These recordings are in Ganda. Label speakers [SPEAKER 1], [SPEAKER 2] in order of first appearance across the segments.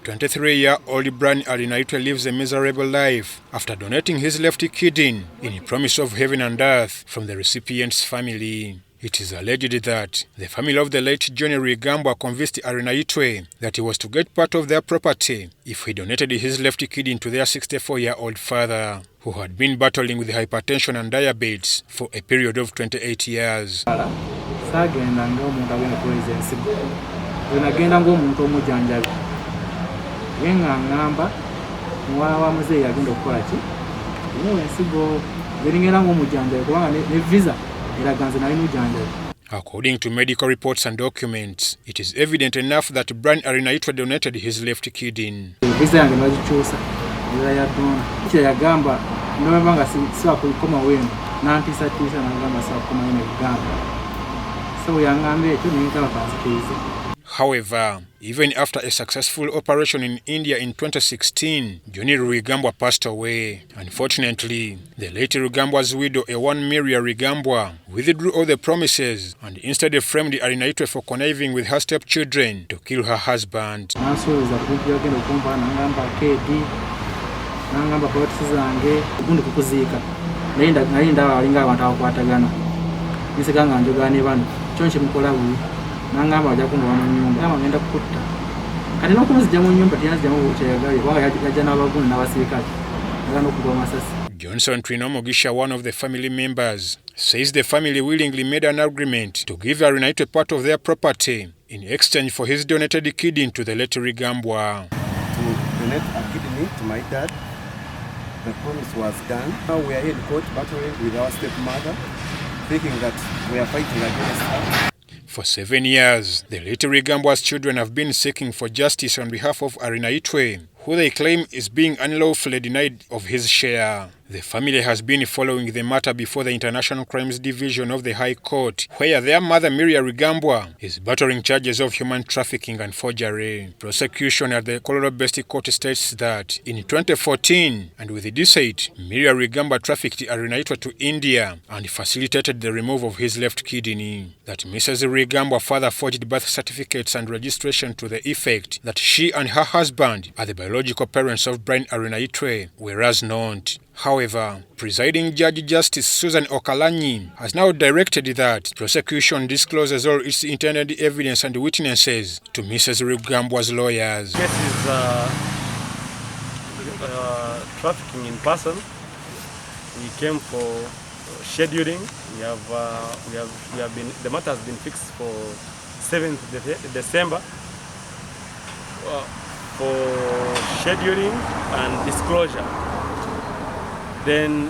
[SPEAKER 1] 23-year-old Brian Arinaitwe lives a miserable life after donating his left kidney in promise of heaven and earth from the recipient's family. It is alleged that the family of the late Johnny Rwigambwa convinced Arinaitwe that he was to get part of their property if he donated his left kidney to their 64-year-old father, who had been battling with hypertension and diabetes for a period of 28 years. According to medical reports and documents, it is evident enough that Brian Arinaitwe donated his left kidney. However, even after a successful operation in India in 2016, Johnny Rwigambwa passed away. Unfortunately, the late Rwigambwa's widow, Miriam Rwigambwa, withdrew all the promises and instead framed Arinaitwe for conniving with her stepchildren to kill her husband. Johnson Trinomogisha, one of the family members, says the family willingly made an agreement to give Arinaitwe part of their property in exchange for his donated kidney to the late Rwigambwa.
[SPEAKER 2] To donate a kidney to my dad, the promise was done. Now we are in court battling with our stepmother, thinking that we are fighting against her.
[SPEAKER 1] For 7 years, the late Rwigambwa's children have been seeking for justice on behalf of Arinaitwe, who they claim is being unlawfully denied of his share. The family has been following the matter before the International Crimes Division of the High Court, where their mother Miriam Rwigambwa is battling charges of human trafficking and forgery. Prosecution at the Colorado-based court states that in 2014, and with the deceased, Miriam Rwigambwa trafficked Arinaitwe to India and facilitated the removal of his left kidney. That Mrs. Rwigambwa further forged birth certificates and registration to the effect that she and her husband are the biological parents of Brian Arinaitwe, whereas not. However, presiding Judge Justice Susan Okalanyi has now directed that prosecution discloses all its intended evidence and witnesses to Mrs. Rwigambwa's lawyers.
[SPEAKER 3] This is trafficking in person. We came for scheduling. The matter has been fixed for 7th December for scheduling and disclosure. Then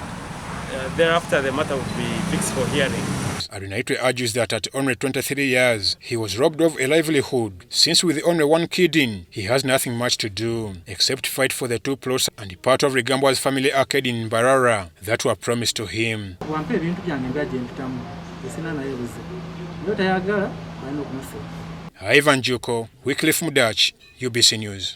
[SPEAKER 3] thereafter the matter will be fixed for hearing.
[SPEAKER 1] Arinaitwe argues that at only 23 years, he was robbed of a livelihood, since with only one kidney, he has nothing much to do, except fight for the 2 plots and part of Rwigambwa's family arcade in Mbarara that were promised to him. Ivan Juko, Wycliffe Mudach, UBC News.